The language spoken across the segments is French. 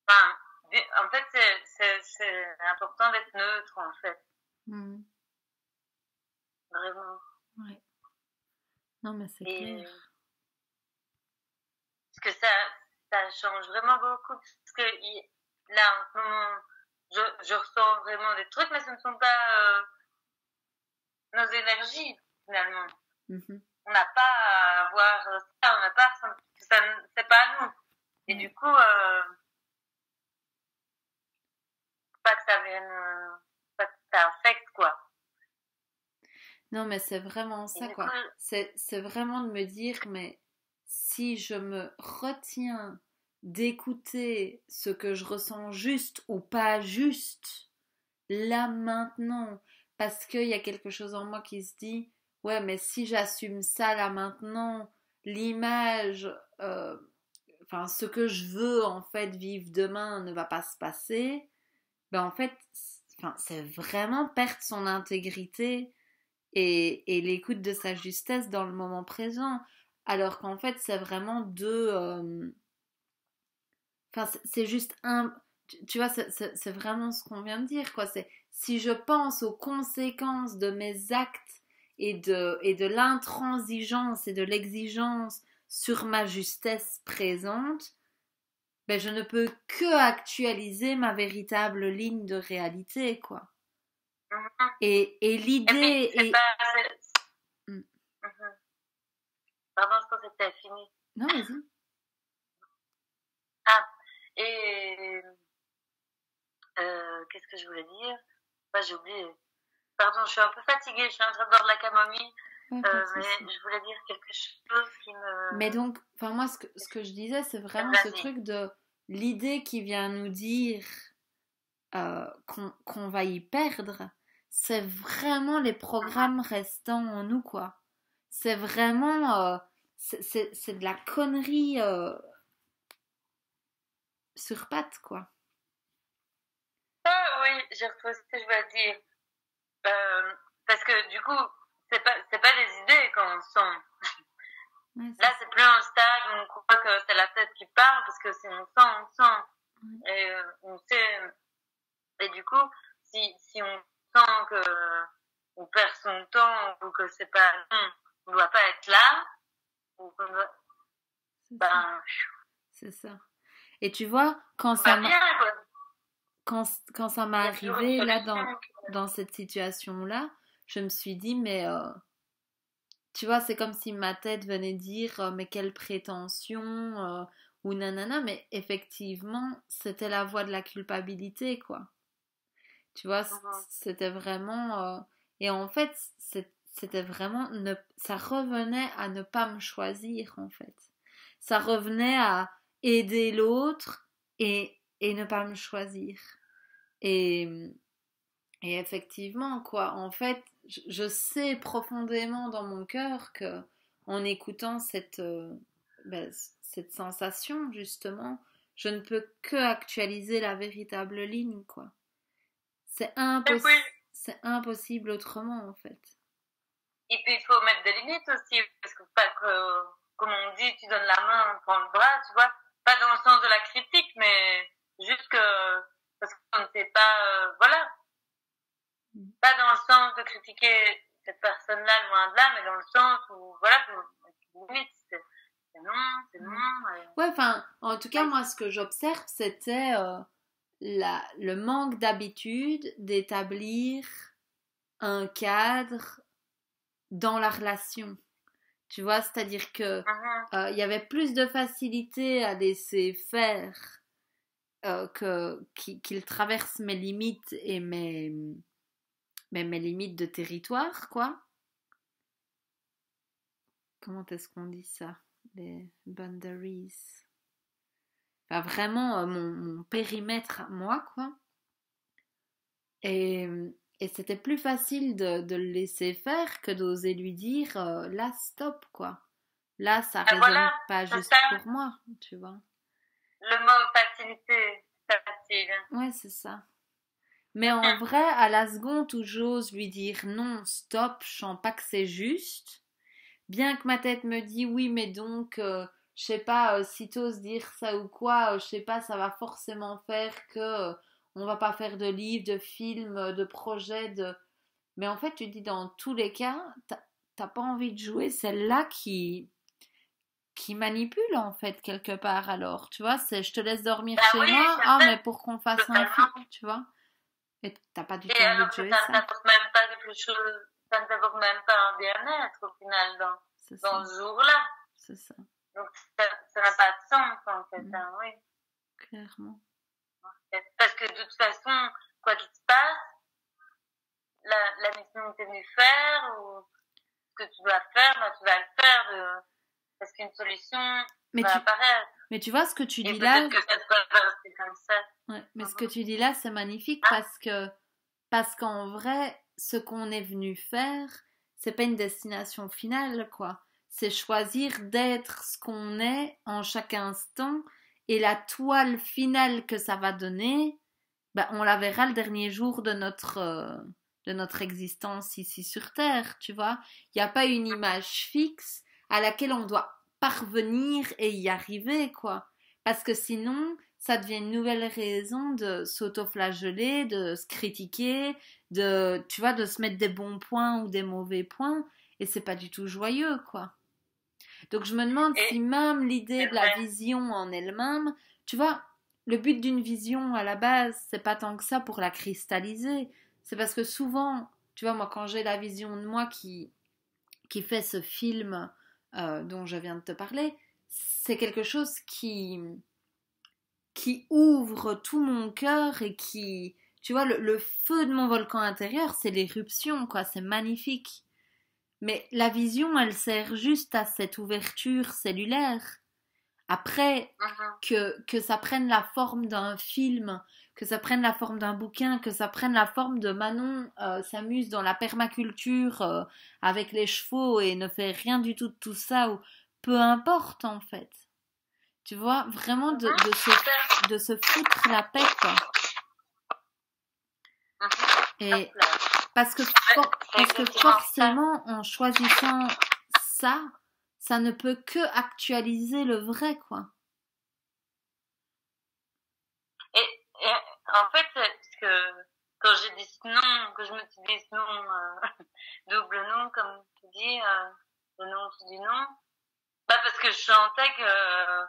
Enfin, en fait, c'est important d'être neutre, en fait. Mm. Vraiment. Ouais. Non, mais c'est Et clair. parce que ça change vraiment beaucoup. Parce que là, en ce moment, je ressens vraiment des trucs, mais ce ne sont pas nos énergies, finalement. Mhm. On n'a pas à avoir ça, on n'a pas, ça, c'est pas à nous. Et Ouais. du coup, pas que ça vienne, pas que ça affecte, quoi. Non, mais c'est vraiment Et ça, du coup, quoi. C'est vraiment de me dire, mais si je me retiens d'écouter ce que je ressens juste ou pas juste, là maintenant, parce qu'il y a quelque chose en moi qui se dit, ouais, mais si j'assume ça là maintenant, l'image, euh, enfin, ce que je veux en fait vivre demain ne va pas se passer, ben en fait, enfin, c'est vraiment perdre son intégrité et l'écoute de sa justesse dans le moment présent. Alors qu'en fait, c'est vraiment deux. Enfin, c'est juste un. Tu vois, c'est vraiment ce qu'on vient de dire, quoi. C'est si je pense aux conséquences de mes actes et de l'intransigeance et de l'exigence sur ma justesse présente, ben je ne peux que actualiser ma véritable ligne de réalité, quoi. mhm. Et Et puis, l'idée c'est est. pas, Hmm. mhm. Pardon, je pensais que c'était fini. Non, vas-y. Ah, et qu'est-ce que je voulais dire? Bah, j'ai oublié. Pardon, je suis un peu fatiguée, je suis en train de boire de la camomille, Ouais, pas de souci. mais je voulais dire quelque chose qui Mais me... donc, enfin moi, ce que je disais, c'est vraiment ce Vas-y. truc de l'idée qui vient nous dire qu'on va y perdre, c'est vraiment les programmes restants en nous, quoi. C'est vraiment, c'est de la connerie sur pattes, quoi. Ah oui, j'ai retrouvé ce que je voulais dire. Parce que du coup, c'est pas des idées qu'on sent. Ouais, c'est Là, ça. c'est plus un stade où on croit que c'est la tête qui parle, parce que si on sent. Ouais, Et on sait. Et du coup, si on sent que on perd son temps ou que c'est pas non, on doit pas être là, ou qu'on doit, c'est ça. ben, C'est ça. Et tu vois, quand tout ça va m'a, bien, quoi. quand, quand ça m'est Il y a toujours une arrivé, là, solution. dans cette situation-là, je me suis dit, mais tu vois, c'est comme si ma tête venait dire mais quelle prétention ou nanana, mais effectivement, c'était la voix de la culpabilité, quoi. Tu vois, Mhm. c'était vraiment et en fait, c'était vraiment ça revenait à ne pas me choisir en fait. Ça revenait à aider l'autre et ne pas me choisir. Et et effectivement, quoi, en fait, je sais profondément dans mon cœur que en écoutant ben, cette sensation, justement, je ne peux que actualiser la véritable ligne, quoi. Et puis, C'est impossible autrement, en fait. il faut mettre des limites aussi, parce que pas que, comme on dit, tu donnes la main, on prend le bras, tu vois. Pas dans le sens de la critique, mais juste que, parce qu'on ne sait pas, voilà. Pas dans le sens de critiquer cette personne-là, loin de là, mais dans le sens où, voilà, limite, c'est non, c'est Ouais, non. ouais, enfin, en tout cas, Ouais. moi, ce que j'observe, c'était le manque d'habitude d'établir un cadre dans la relation. Tu vois, c'est-à-dire que Mhm. il y avait plus de facilité à laisser faire qu'il traverse mes limites et mes limites de territoire, quoi. Comment est-ce qu'on dit ça? Les boundaries. Enfin, vraiment mon périmètre à moi, quoi. Et, et c'était plus facile de le laisser faire que d'oser lui dire là, stop, quoi. Là, ça Et résonne voilà, pas c'est juste ça, pour moi, tu vois. le mot facilité, facile. Ouais, c'est ça. Mais en vrai, à la seconde où j'ose lui dire non, stop, je sens pas que c'est juste, bien que ma tête me dit oui, mais donc je sais pas, si t'oses dire ça ou quoi, je sais pas, ça va forcément faire que on va pas faire de livres, de films, de projets, de... Mais en fait, tu dis dans tous les cas, t'as pas envie de jouer celle-là qui manipule en fait quelque part alors, tu vois, c'est je te laisse dormir Bah chez oui, moi, c'est ah ça, mais pour qu'on fasse un film, totalement. tu vois, et t'as pas du Et tout envie de alors que jouer ça ne ça, t'apporte même pas quelque chose, ça ne t'apporte même pas un bien-être au final c'est ça, dans ce jour-là. c'est ça, Donc ça n'a pas de sens en fait, mm, hein, oui. clairement. Parce que de toute façon, quoi qu'il se passe, la mission que tu es venu faire ou ce que tu dois faire, ben, tu vas le faire parce qu'une solution Mais va tu, apparaître. mais tu vois ce que tu Et dis là, peut-être que ça te va rester comme ça. ouais, mais ce que Mhm. tu dis là, c'est magnifique Ah, parce qu'en vrai, ce qu'on est venu faire, c'est pas une destination finale, quoi. C'est choisir d'être ce qu'on est en chaque instant et la toile finale que ça va donner, ben, on la verra le dernier jour de notre existence ici sur Terre, tu vois. Il n'y a pas une image fixe à laquelle on doit parvenir et y arriver, quoi. Parce que sinon, ça devient une nouvelle raison de s'autoflageller, de se critiquer, de, tu vois, de se mettre des bons points ou des mauvais points. Et c'est pas du tout joyeux, quoi. Donc je me demande si et même l'idée c'est de la vrai. vision en elle-même, tu vois, le but d'une vision à la base, c'est pas tant que ça pour la cristalliser. C'est parce que souvent, tu vois, moi quand j'ai la vision de moi qui fait ce film dont je viens de te parler, c'est quelque chose qui ouvre tout mon cœur et qui, tu vois, le feu de mon volcan intérieur, c'est l'éruption, quoi, c'est magnifique. Mais la vision, elle sert juste à cette ouverture cellulaire. Après, Mhm. que ça prenne la forme d'un film, que ça prenne la forme d'un bouquin, que ça prenne la forme de Manon s'amuse dans la permaculture avec les chevaux et ne fait rien du tout de tout ça, ou peu importe en fait. Tu vois, vraiment Mhm. Super. de se foutre la paix, quoi. Mhm. Hop Et là. parce que, Ouais, c'est parce que exactement ça. forcément, en choisissant ça, ça ne peut que actualiser le vrai, quoi. Et en fait, parce que quand j'ai dit ce nom, que je me suis dit ce nom, double nom, comme tu dis, le nom du nom, bah parce que je sentais que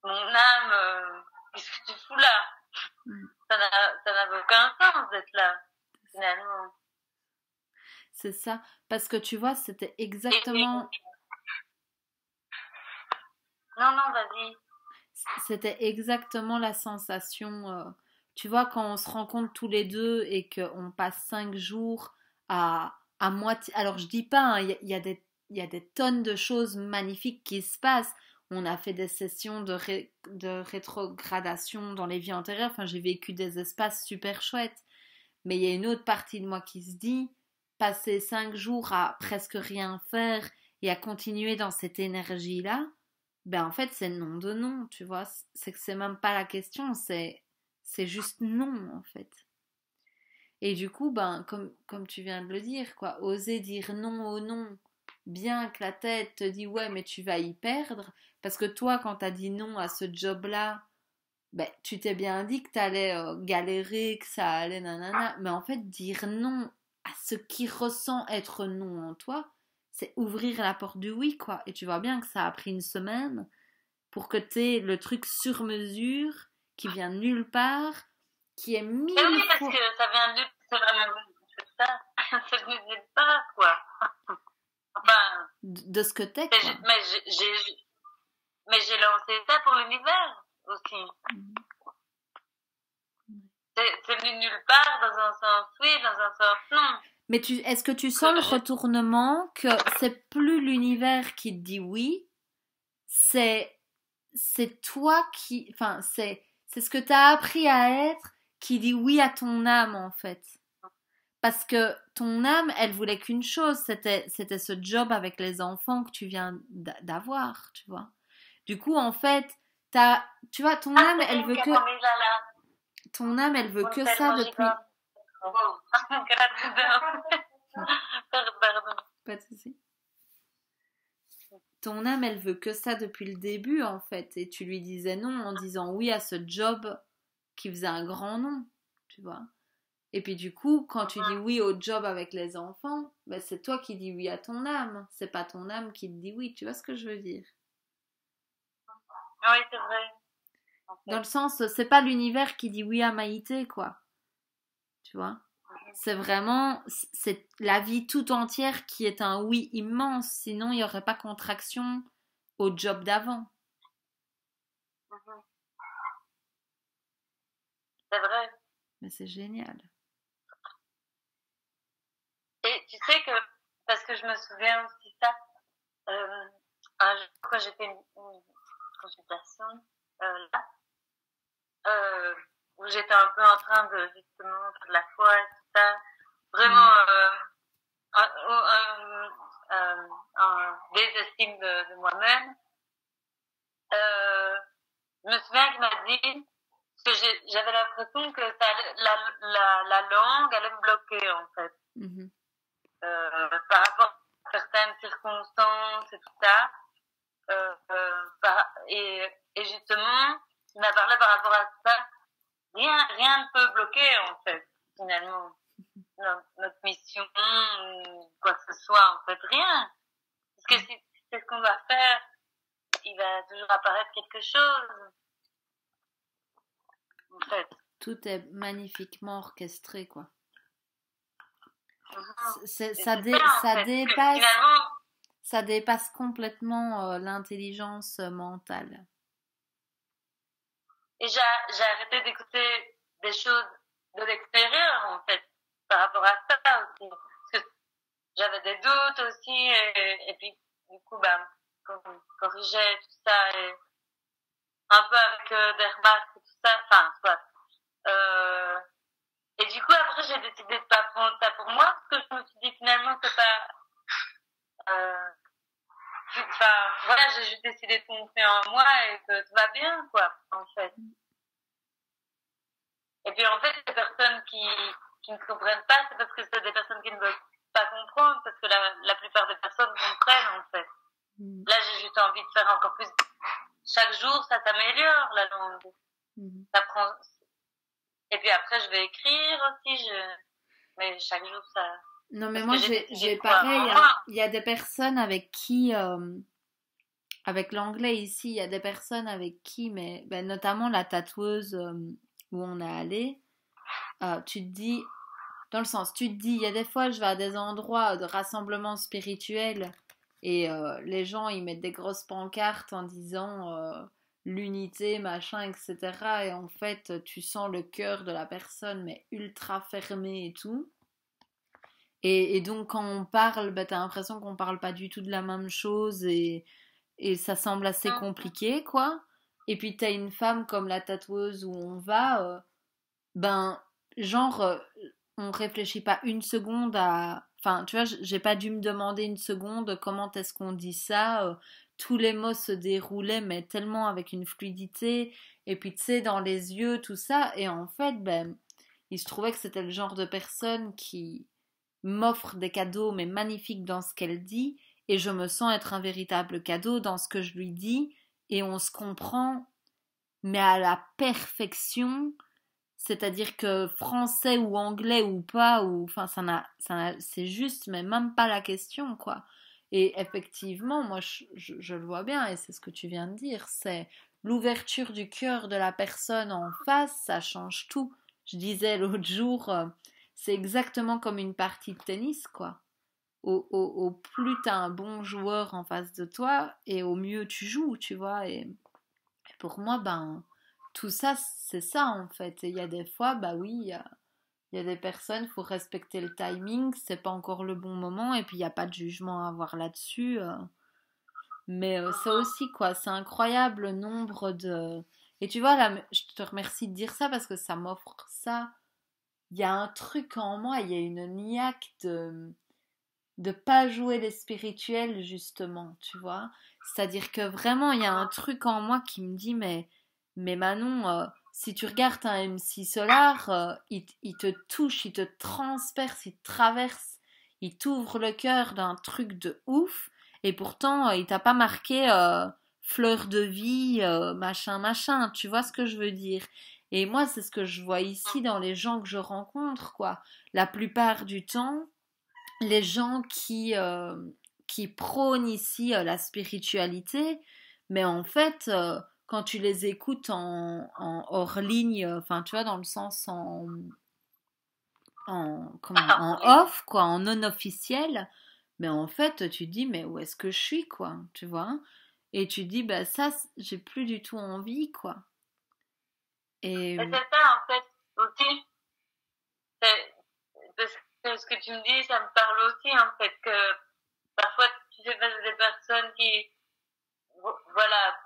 mon âme, qu'est-ce que tu fous là? Mm. Ça n'avait aucun sens d'être là, finalement. C'est ça. Parce que tu vois, Et non, non, vas-y. c'était exactement la sensation. Tu vois, quand on se rencontre tous les deux et qu'on passe 5 jours à moitié. Alors, je dis pas, hein, il y a des tonnes de choses magnifiques qui se passent. On a fait des sessions de rétrogradation dans les vies antérieures. Enfin, j'ai vécu des espaces super chouettes. Mais il y a une autre partie de moi qui se dit, passer 5 jours à presque rien faire et à continuer dans cette énergie-là, ben en fait c'est non de non, tu vois. C'est que c'est même pas la question, c'est juste non en fait. Et du coup, ben comme tu viens de le dire, quoi, oser dire non au non, bien que la tête te dit ouais mais tu vas y perdre, parce que toi quand t'as dit non à ce job-là, ben, tu t'es bien dit que t'allais galérer, que ça allait nanana, mais en fait, dire non à ce qui ressent être non en toi, c'est ouvrir la porte du oui, quoi. Et tu vois bien que ça a pris une semaine pour que t'aies le truc sur mesure, qui vient de nulle part, qui est Mais mille oui, parce fois que ça vient de, c'est vraiment, c'est ça, ça ne nous aide pas, quoi. Enfin, de ce que t'es, quoi. mais j'ai lancé ça pour l'univers aussi. C'est venu nulle part, dans un sens oui, dans un sens non. Mais est-ce que tu sens le Que retournement que c'est plus l'univers qui te dit oui, c'est c'est toi qui, enfin, c'est ce que tu as appris à être qui dit oui à ton âme en fait. Parce que ton âme, elle voulait qu'une chose, c'était ce job avec les enfants que tu viens d'avoir, tu vois. Du coup, en fait, tu vois, ton ah, âme, c'est elle bien veut que, Camomilla là. ton âme, elle veut Un que tel ça mojica. depuis. Wow. Pardon. Pas de souci. ton âme, elle veut que ça depuis le début, en fait. Et tu lui disais non en disant oui à ce job qui faisait un grand nom, tu vois. Et puis du coup, quand tu dis oui au job avec les enfants, ben c'est toi qui dis oui à ton âme. C'est pas ton âme qui te dit oui. Tu vois ce que je veux dire? Oui, c'est vrai. En Dans fait. le sens, c'est pas l'univers qui dit oui à Maïté, quoi. Tu vois? C'est vraiment, c'est la vie tout entière qui est un oui immense. Sinon, il n'y aurait pas contraction au job d'avant. Mhm. C'est vrai. Mais c'est génial. Et tu sais que, parce que je me souviens aussi ça, un jour quand j'ai fait une consultation, là, euh, où j'étais un peu en train de justement faire de la foi et tout ça, vraiment un, un désestime de moi-même. Je me souviens qu'il m'a dit parce que j'avais l'impression que ça, la langue allait me bloquer en fait, par rapport à certaines circonstances et tout ça. Et justement, il m'a parlé par rapport à ça. Rien ne peut bloquer en fait, finalement, notre mission, quoi que ce soit, en fait, rien. Parce que si c'est ce qu'on va faire, il va toujours apparaître quelque chose, en fait. Tout est magnifiquement orchestré, quoi. C'est Ça, ça, en ça fait. dépasse, Finalement, ça dépasse complètement l'intelligence mentale. et j'ai arrêté d'écouter des choses de l'extérieur, en fait, par rapport à ça aussi. Parce que j'avais des doutes aussi, et puis, du coup, ben, on corrigeait tout ça, et un peu avec des remarques et tout ça, enfin, soit. Et du coup, après, j'ai décidé de pas prendre ça pour moi, parce que je me suis dit, finalement, c'est pas, enfin, voilà, j'ai juste décidé de confier en moi et que tout va bien, quoi, en fait. Et puis, en fait, les personnes qui ne comprennent pas, c'est parce que c'est des personnes qui ne veulent pas comprendre, parce que la plupart des personnes comprennent, en fait. Là, j'ai juste envie de faire encore plus. Chaque jour, ça s'améliore, la langue. Ça prend. Et puis après, je vais écrire aussi, mais chaque jour, ça. Non, mais Parce moi, que j'ai j'ai décidé de croire pareil. en moi. Il y a des personnes avec qui, avec l'anglais ici, il y a des personnes avec qui, mais ben, notamment la tatoueuse où on est allé, tu te dis, dans le sens, tu te dis, il y a des fois, je vais à des endroits de rassemblement spirituel et les gens, ils mettent des grosses pancartes en disant l'unité, machin, etc. Et en fait, tu sens le cœur de la personne, mais ultra fermé et tout. Et donc, quand on parle, bah, t'as l'impression qu'on parle pas du tout de la même chose et ça semble assez compliqué, quoi. Et puis, t'as une femme comme la tatoueuse où on va, ben, genre, on réfléchit pas une seconde à. Enfin, tu vois, j'ai pas dû me demander une seconde comment est-ce qu'on dit ça. Tous les mots se déroulaient, mais tellement avec une fluidité. Et puis, tu sais, dans les yeux, tout ça. Et en fait, ben, il se trouvait que c'était le genre de personne qui m'offre des cadeaux, mais magnifiques dans ce qu'elle dit. Et je me sens être un véritable cadeau dans ce que je lui dis. Et on se comprend, mais à la perfection. C'est-à-dire que français ou anglais ou pas, ou enfin c'est juste, mais même pas la question, quoi. Et effectivement, moi je le vois bien, et c'est ce que tu viens de dire, c'est l'ouverture du cœur de la personne en face, ça change tout. Je disais l'autre jour, c'est exactement comme une partie de tennis, quoi. Au plus t'as un bon joueur en face de toi, et au mieux tu joues, tu vois. Et pour moi, ben, tout ça, c'est ça en fait. Et il y a des fois, bah oui, il y a des personnes, il faut respecter le timing, c'est pas encore le bon moment, et puis il n'y a pas de jugement à avoir là-dessus. Mais ça aussi, quoi, c'est incroyable le nombre de. Et tu vois, là, je te remercie de dire ça parce que ça m'offre ça. Il y a un truc en moi, il y a une niaque de pas jouer les spirituels, justement, tu vois. C'est-à-dire que vraiment, il y a un truc en moi qui me dit, mais Manon, si tu regardes un MC Solar, il te touche, il te transperce, il te traverse, il t'ouvre le cœur d'un truc de ouf. Et pourtant, il t'a pas marqué fleur de vie, machin, machin. Tu vois ce que je veux dire? Et moi, c'est ce que je vois ici dans les gens que je rencontre, quoi. La plupart du temps, les gens qui prônent ici la spiritualité, mais en fait, quand tu les écoutes en hors ligne, enfin, tu vois, dans le sens en off, quoi, en non officiel, mais en fait, tu te dis, mais où est-ce que je suis, quoi, tu vois? Et tu te dis, bah ça, j'ai plus du tout envie, quoi. Et Mais c'est ça, en fait, aussi. Parce que ce que tu me dis, ça me parle aussi, en fait, que parfois, tu fais face à des personnes qui, voilà,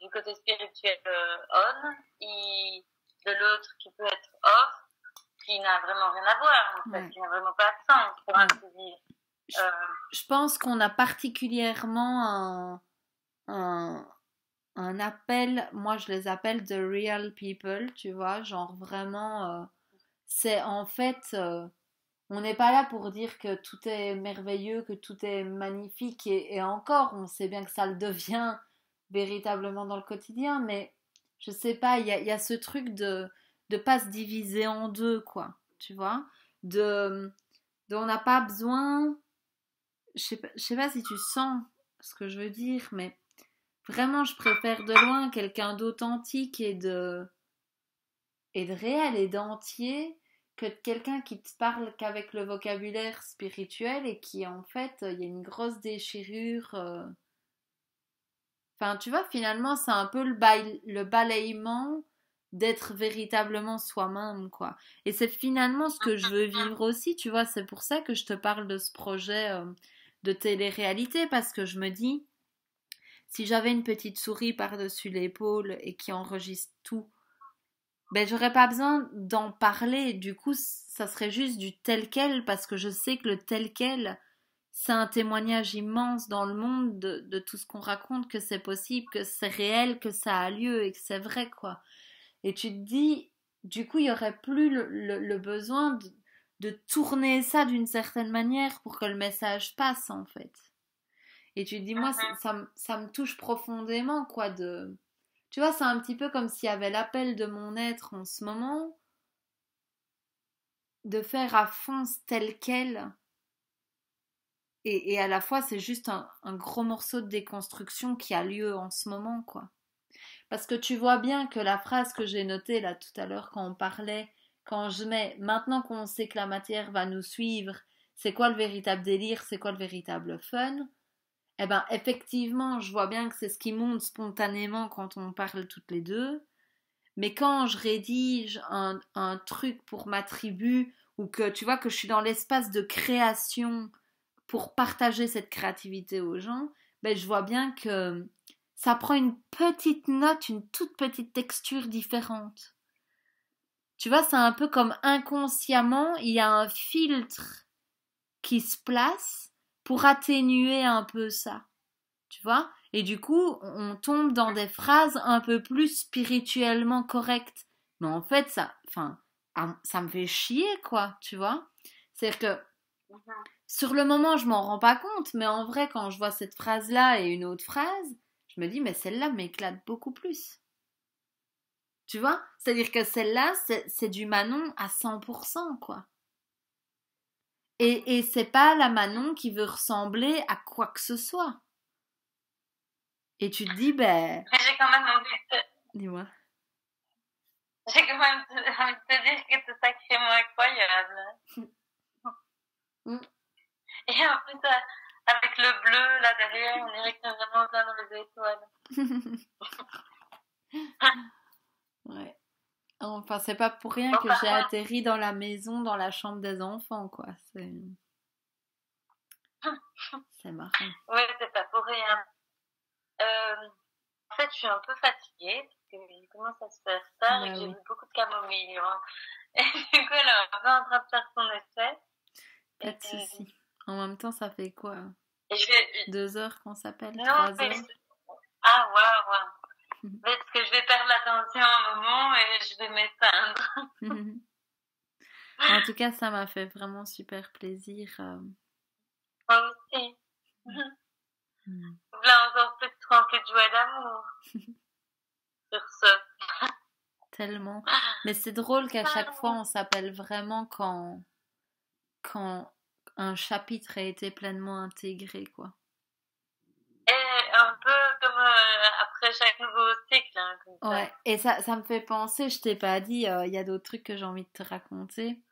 du côté spirituel on, et de l'autre qui peut être off, qui n'a vraiment rien à voir, en fait, ouais, qui n'a vraiment pas de sens, pour ouais. ainsi dire. Je, Euh, je pense qu'on a particulièrement un, un appel, moi je les appelle the real people, tu vois, genre vraiment, c'est en fait, on n'est pas là pour dire que tout est merveilleux, que tout est magnifique, et encore, on sait bien que ça le devient véritablement dans le quotidien, mais je sais pas, il y a ce truc de pas se diviser en deux, quoi, tu vois, de on n'a pas besoin, je sais pas si tu sens ce que je veux dire, mais vraiment, je préfère de loin quelqu'un d'authentique et de réel et d'entier que de quelqu'un qui te parle qu'avec le vocabulaire spirituel et qui en fait, il y a une grosse déchirure. Enfin, tu vois, finalement, c'est un peu le balayement d'être véritablement soi-même, quoi. Et c'est finalement ce que je veux vivre aussi, tu vois, c'est pour ça que je te parle de ce projet de télé-réalité, parce que je me dis, si j'avais une petite souris par-dessus l'épaule et qui enregistre tout, ben j'aurais pas besoin d'en parler. Du coup, ça serait juste du tel quel parce que je sais que le tel quel, c'est un témoignage immense dans le monde de tout ce qu'on raconte, que c'est possible, que c'est réel, que ça a lieu et que c'est vrai, quoi. Et tu te dis, du coup, il y aurait plus le besoin de tourner ça d'une certaine manière pour que le message passe, en fait. Et tu te dis, moi, ça me touche profondément, quoi, de... Tu vois, c'est un petit peu comme s'il y avait l'appel de mon être en ce moment, de faire à fond tel quel. Et à la fois, c'est juste un gros morceau de déconstruction qui a lieu en ce moment, quoi. Parce que tu vois bien que la phrase que j'ai notée là tout à l'heure quand on parlait, quand je mets maintenant qu'on sait que la matière va nous suivre, c'est quoi le véritable délire, c'est quoi le véritable fun? Eh ben, effectivement, je vois bien que c'est ce qui monte spontanément quand on parle toutes les deux. Mais quand je rédige un truc pour ma tribu, ou que tu vois que je suis dans l'espace de création pour partager cette créativité aux gens, ben je vois bien que ça prend une petite note, une toute petite texture différente. Tu vois, c'est un peu comme inconsciemment, il y a un filtre qui se place pour atténuer un peu ça. Tu vois? Et du coup, on tombe dans des phrases un peu plus spirituellement correctes. Mais en fait, ça me fait chier, quoi, tu vois? C'est-à-dire que sur le moment, je m'en rends pas compte, mais en vrai, quand je vois cette phrase-là et une autre phrase, je me dis, mais celle-là m'éclate beaucoup plus. Tu vois? C'est-à-dire que celle-là, c'est du Manon à 100%, quoi. Et c'est pas la Manon qui veut ressembler à quoi que ce soit. Et tu te dis, ben, mais j'ai quand même envie de te, dis-moi. j'ai quand même envie de te dire que c'est sacrément incroyable. Mm. Et en plus, avec le bleu là derrière, on dirait que t'es vraiment plein dans les étoiles. Ouais. Enfin, c'est pas pour rien Bon, que par j'ai contre, atterri dans la maison, dans la chambre des enfants, quoi. C'est marrant. ouais, c'est pas pour rien. En fait, je suis un peu fatiguée parce qu'il commence à se faire tard et Bah que j'ai oui, bu beaucoup de camomille, hein. Et du coup, elle est un peu en train de faire son effet. pas Et, de souci. En même temps, ça fait quoi? et je vais... 2 heures qu'on s'appelle? Non, 3 heures? ah, waouh, waouh. Parce que je vais perdre l'attention un moment et je vais m'éteindre. En tout cas, ça m'a fait vraiment super plaisir. Moi aussi. d'amour sur ce. Tellement. Mais c'est drôle qu'à chaque fois, on s'appelle vraiment quand un chapitre a été pleinement intégré, quoi. Et un peu comme après chaque nouveau cycle, hein, comme ça. Ouais, et ça me fait penser, je t'ai pas dit, il y a d'autres trucs que j'ai envie de te raconter.